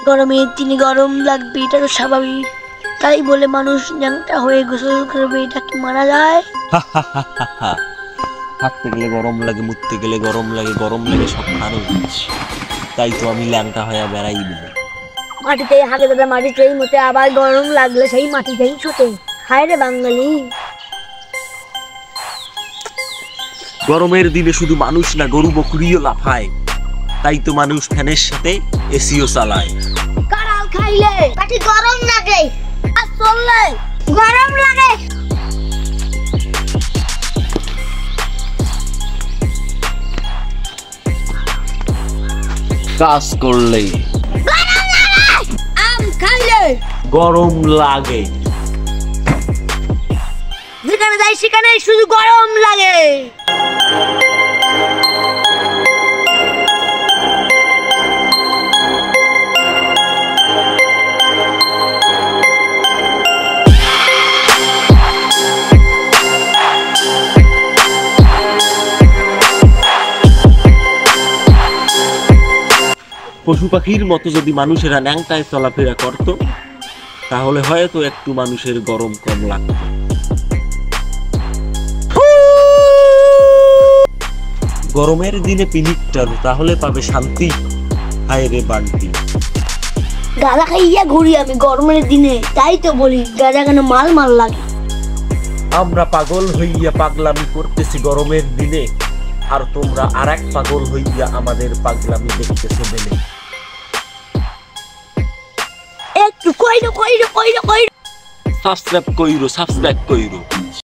গরমে তিনি গরম লাগবে, এটা তো স্বাভাবিক। তাই বলে মানুষ ন্যাংটা হয়ে গোসল করবে, এটা কি মানা যায়? থাকতে গেলে গরম লাগে, মুততে গেলে গরম লাগে, গরম লাগে সব খানো যাচ্ছে। তাই তো আমি ল্যাংটা হয়ে বেড়াই বলে। মাটিতেই হাগে দেবে, মাটিতেই মতে, আবার গরম লাগলে সেই মাটিতেই ছুটে। হায় রে বাঙালি। গরমের দিনে শুধু মানুষ না, গরু বকরিও লাফায়। তাই তো মানুষ ফ্যানের সাথে এসিও চালায়। কাঁড়াল খাইলে মাটি গরম লাগে, আর চললে গরম লাগে। কাজ করলে গরম লাগে, আম খাইলে গরম লাগে। যেখানে যাই সেখানে শুধু গরম লাগে। পশু পাখির মতো যদি মানুষেরা ন্যাংটায় চলাফেরা করত, তাহলে হয়তো একটু মানুষের গরম কম লাগতো। গরমের দিনে পিলিকটার তাহলে পাবে শান্তি। হায় রে বান্টি। গাঁজা খাইয়া ঘুরি আমি গরমের দিনে, তাই তো বলি গাঁজা কেন মাল মাল লাগে। আমরা পাগল হইয়া পাগলামি করতেছি গরমের দিনে, আর তোমরা আর এক পাগল হইয়া আমাদের পাগলামি দেখতেছো মেলে। একটু কইরো কইরো কইরো কইরো, সাবস্ক্রাইব কইরো।